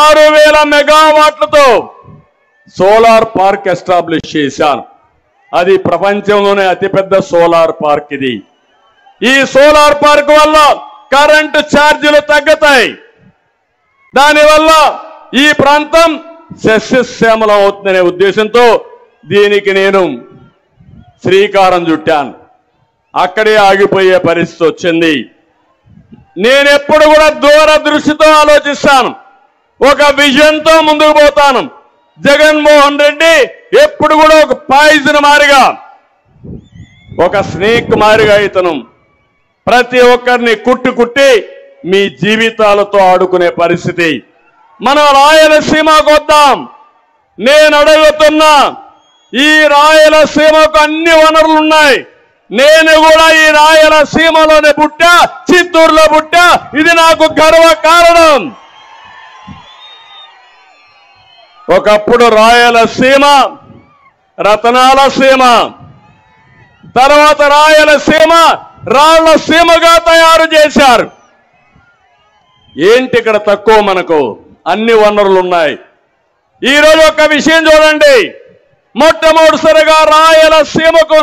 6000 మెగావాట్లతో solar park establish చేశాను. అది ప్రపంచంలోనే అతిపెద్ద సోలార్ పార్క్ ఇది. ఈ సోలార్ పార్క్ వల్ల కరెంటు ఛార్జీలు తగ్గుతాయి. దానివల్ల ఈ ప్రాంతం సస్యశ్యామలం అవుతుందనే ఉద్దేశంతో దీనికి నేను శ్రీకారం చుట్టాను. అక్కడే ఆగిపోయే పరిస్థితి వచ్చింది. నేనెప్పుడు కూడా దూరదృష్టితో ఆలోచిస్తాను, ఒక విజన్తో ముందుకు పోతాను. జగన్మోహన్ రెడ్డి ఎప్పుడు కూడా ఒక పాయిజన్ మారిగా, ఒక స్నేక్ మారిగా ఇతను ప్రతి ఒక్కరిని కుట్టి మీ జీవితాలతో ఆడుకునే పరిస్థితి. మనం రాయలసీమకు వద్దాం. నేను అడుగుతున్నా, ఈ రాయలసీమకు అన్ని వనరులు ఉన్నాయి. నేను కూడా ఈ రాయలసీమలోనే పుట్టా, చిత్తూరులో పుట్టా. ఇది నాకు గర్వ కారణం. ఒకప్పుడు రాయలసీమ రతనాల సీమ, తర్వాత రాయలసీమ రాళ్ల సీమగా తయారు చేశారు. ఏంటి ఇక్కడ తక్కువ? మనకు అన్ని వనరులు ఉన్నాయి. ఈరోజు ఒక విషయం చూడండి, మొట్టమొదటిసారిగా రాయలసీమకు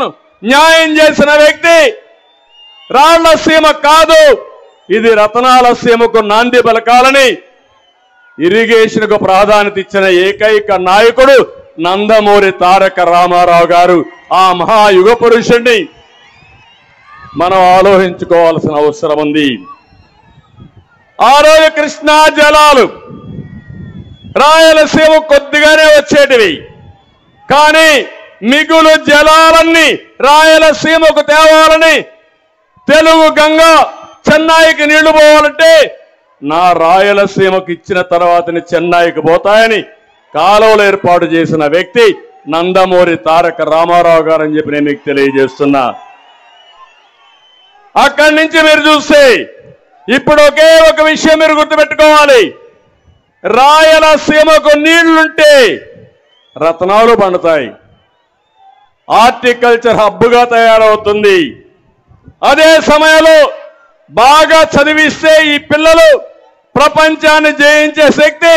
న్యాయం చేసిన వ్యక్తి రాళ్ల సీమ కాదు, ఇది రతనాల సీమకు నాంది పలకాలని ఇరిగేషన్కు ప్రాధాన్యత ఇచ్చిన ఏకైక నాయకుడు నందమూరి తారక రామారావు గారు. ఆ మహాయుగ పురుషుడిని మనం ఆలోచించుకోవాల్సిన అవసరం ఉంది. ఆ రోజు కృష్ణా జలాలు రాయలసీమ కొద్దిగానే వచ్చేటివి, కానీ మిగులు జలాలన్నీ రాయలసీమకు తేవాలని, తెలుగు గంగ చెన్నైకి నీళ్లు పోవాలంటే నా రాయలసీమకు ఇచ్చిన తర్వాతని చెన్నైకి పోతాయని కాలువలు ఏర్పాటు చేసిన వ్యక్తి నందమూరి తారక రామారావు గారు అని చెప్పి నేను మీకు తెలియజేస్తున్నా. అక్కడి నుంచి మీరు చూస్తే ఇప్పుడు ఒకే ఒక విషయం మీరు గుర్తుపెట్టుకోవాలి, రాయలసీమకు నీళ్లుంటే రత్నాలు పండుతాయి, హార్టికల్చర్ హబ్గా తయారవుతుంది. అదే సమయంలో బాగా చదివిస్తే ఈ పిల్లలు ప్రపంచాన్ని జయించే శక్తి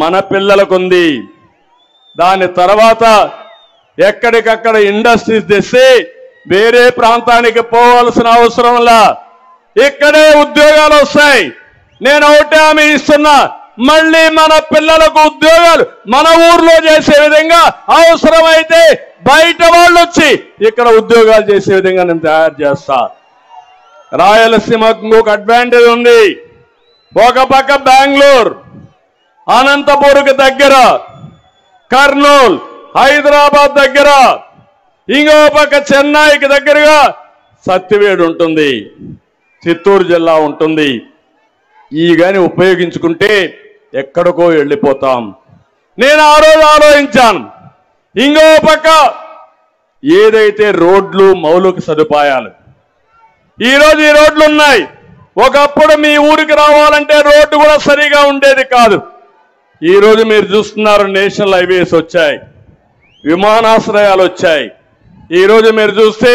మన పిల్లలకుంది. దాని తర్వాత ఎక్కడికక్కడ ఇండస్ట్రీస్ తెస్తే వేరే ప్రాంతానికి పోవాల్సిన అవసరంలా ఇక్కడే ఉద్యోగాలు వస్తాయి. నేను ఒకటే హామీ ఇస్తున్నా, మళ్ళీ మన పిల్లలకు ఉద్యోగాలు మన ఊర్లో చేసే విధంగా, అవసరమైతే బయట వాళ్ళు వచ్చి ఇక్కడ ఉద్యోగాలు చేసే విధంగా నేను తయారు చేస్తా. రాయలసీమకు ఇంకొక అడ్వాంటేజ్ ఉంది. ఒక పక్క బెంగళూరు, అనంతపూర్కి దగ్గర, కర్నూలు, హైదరాబాద్ దగ్గర, ఇంకో పక్క చెన్నైకి దగ్గరగా సత్యవేడు ఉంటుంది, చిత్తూరు జిల్లా ఉంటుంది. ఈ గాని ఉపయోగించుకుంటే ఎక్కడికో వెళ్ళిపోతాం. నేను ఆ రోజు ఆలోచించాను, ఇంకో పక్క ఏదైతే రోడ్లు మౌలిక సదుపాయాలు, ఈరోజు ఈ రోడ్లు ఉన్నాయి. ఒకప్పుడు మీ ఊరికి రావాలంటే రోడ్డు కూడా సరిగా ఉండేది కాదు. ఈరోజు మీరు చూస్తున్నారు, నేషనల్ హైవేస్ వచ్చాయి, విమానాశ్రయాలు వచ్చాయి. ఈరోజు మీరు చూస్తే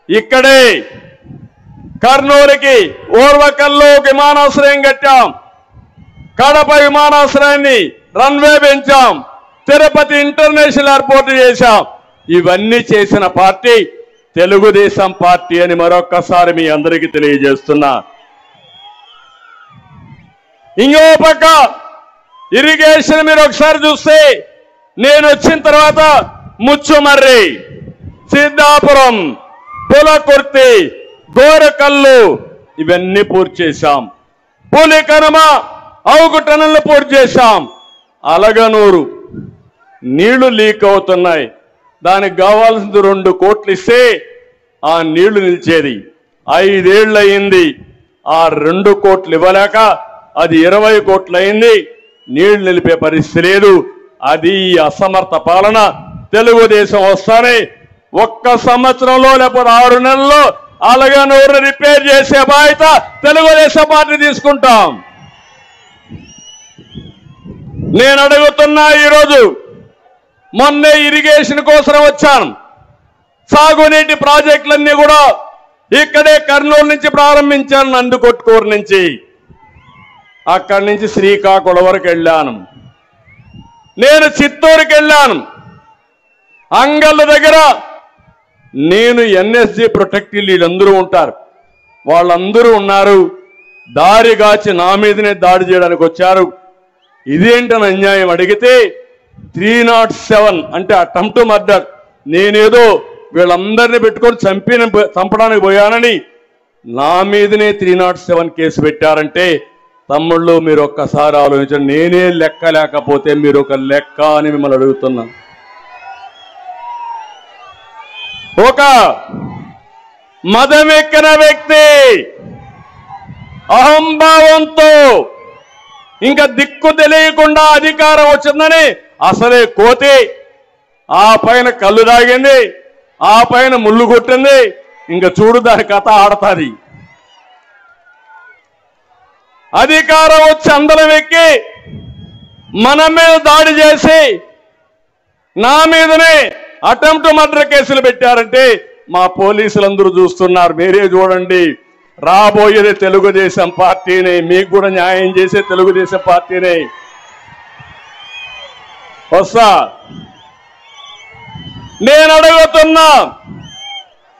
ఇక్కడే కర్నూలుకి ఓర్వకల్లో విమానాశ్రయం కట్టాం, కడప విమానాశ్రయాన్ని రన్వే పెంచాం, తిరుపతి ఇంటర్నేషనల్ ఎయిర్పోర్ట్ చేశాం. ఇవన్నీ చేసిన పార్టీ తెలుగుదేశం పార్టీ అని మరొక్కసారి మీ అందరికీ తెలియజేస్తున్నా. ఇంకో పక్క ఇరిగేషన్ మీరు ఒకసారి చూస్తే, నేను వచ్చిన తర్వాత ముచ్చుమర్రి, సిద్ధాపురం, పులకుర్తి, గోరకల్లు ఇవన్నీ పూర్తి చేశాం. పులికనుమ అవుగు టన్నులు పూర్తి చేశాం. అలగనూరు నీళ్లు లీక్ అవుతున్నాయి, దానికి కావాల్సింది 2 కోట్లు ఇస్తే ఆ నీళ్లు నిలిచేది. 5 ఏళ్ళు అయింది, ఆ 2 కోట్లు ఇవ్వలేక అది 20 కోట్లు అయింది. నీళ్లు నిలిపే పరిస్థితి లేదు. అది అసమర్థ పాలన. తెలుగుదేశం వస్తానే 1 సంవత్సరంలో లేకపోతే 6 నెలల్లో అలగనూరు రిపేర్ చేసే బాధ్యత తెలుగుదేశం పార్టీ తీసుకుంటాం. నేను అడుగుతున్నా, ఈరోజు మొన్నే ఇరిగేషన్ కోసం వచ్చాను. సాగునీటి ప్రాజెక్టులన్నీ కూడా ఇక్కడే కర్నూలు నుంచి ప్రారంభించాను, నందికొట్కూరు నుంచి. అక్కడి నుంచి శ్రీకాకుళం వరకు వెళ్ళాను. నేను చిత్తూరుకి వెళ్ళాను. అంగళ్ళ దగ్గర నేను ఎన్ఎస్జీ ప్రొటెక్టివ్ వీళ్ళందరూ ఉంటారు, వాళ్ళందరూ ఉన్నారు. దారిగాచి నా మీదనే దాడి చేయడానికి వచ్చారు. ఇదేంటని అన్యాయం అడిగితే 307 అంటే అటెంప్ట్ మర్డర్, నేనేదో వీళ్ళందరినీ పెట్టుకొని చంపడానికి పోయానని నా మీదనే 307 కేసు పెట్టారంటే తమ్ముళ్ళు మీరు ఒక్కసారి ఆలోచించండి. నేనే లెక్క లేకపోతే మీరు ఒక లెక్క అని మిమ్మల్ని అడుగుతున్నాను. ఒక మదమెక్కిన వ్యక్తి అహంభావంతో ఇంకా దిక్కు తెలియకుండా అధికారం వచ్చిందని అసలే కోతి, ఆ పైన కళ్ళు తాగింది, ఆ పైన ముళ్ళు కొట్టింది, ఇంకా చూడు దాని కథ ఆడతాది. అధికారం వచ్చి అందరం ఎక్కి మన మీద దాడి చేసి నా మీదనే అటెంప్ట్ మర్డర్ కేసులు పెట్టారంటే మా పోలీసులందరూ చూస్తున్నారు. మీరే చూడండి, రాబోయేది తెలుగుదేశం పార్టీని, మీకు కూడా న్యాయం చేసే తెలుగుదేశం పార్టీని. వస్తా నేను అడుగుతున్నా,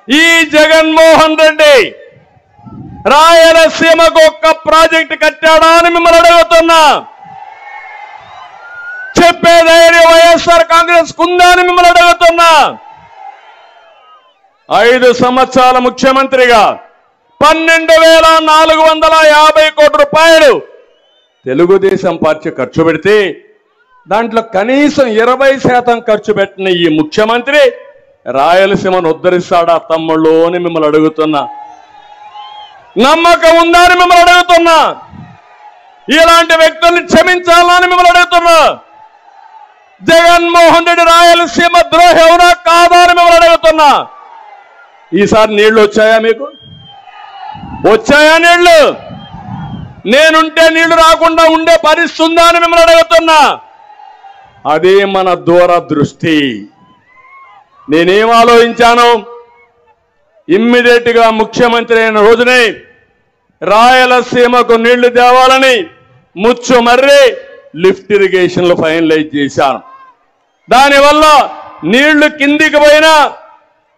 ఈ జగన్మోహన్ రెడ్డి రాయలసీమకు ఒక్క ప్రాజెక్టు కట్టాడా అని మిమ్మల్ని అడుగుతున్నా. చెప్పే ధైర్యం వైఎస్ఆర్ కాంగ్రెస్ ఉందా అని మిమ్మల్ని అడుగుతున్నా. 5 సంవత్సరాల ముఖ్యమంత్రిగా 12,450 కోట్ల రూపాయలు తెలుగుదేశం పార్టీ ఖర్చు పెడితే దాంట్లో కనీసం 20% ఖర్చు పెట్టిన ఈ ముఖ్యమంత్రి రాయలసీమను ఉద్ధరిస్తాడా తమ్ముళ్ళు అని మిమ్మల్ని అడుగుతున్నా. నమ్మకం ఉందా అని మిమ్మల్ని అడుగుతున్నా. ఇలాంటి వ్యక్తుల్ని క్షమించాలని మిమ్మల్ని అడుగుతున్నా. జగన్మోహన్ రెడ్డి రాయలసీమ ద్రోహి అవునా కాదా అని మిమ్మల్ని అడుగుతున్నా. ఈసారి నీళ్లు వచ్చాయా? మీకు వచ్చాయా నీళ్లు? నేనుంటే నీళ్లు రాకుండా ఉండే పరిస్థితి ఉందా అని మిమ్మల్ని అడుగుతున్నా. అదే మన దూరదృష్టి. నేనేం ఆలోచించాను, ఇమ్మీడియట్ గా ముఖ్యమంత్రి అయిన రోజునే రాయలసీమకు నీళ్లు తేవాలని ముచ్చుమర్రి లిఫ్ట్ ఇరిగేషన్లు ఫైనలైజ్ చేశాను. దానివల్ల నీళ్లు కిందికి పోయినా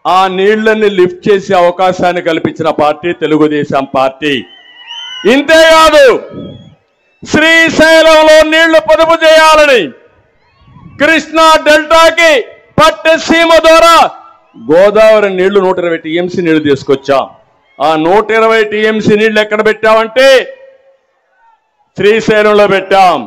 ఆ నీళ్లని లిఫ్ట్ చేసే అవకాశాన్ని కల్పించిన పార్టీ తెలుగుదేశం పార్టీ. ఇంతేకాదు, శ్రీశైలంలో నీళ్లు పొదుపు చేయాలని కృష్ణా డెల్టాకి పట్టసీమ ద్వారా గోదావరి నీళ్లు 120 టీఎంసీ నీళ్లు తీసుకొచ్చాం. ఆ 120 టీఎంసీ నీళ్లు ఎక్కడ పెట్టామంటే శ్రీశైలంలో పెట్టాం.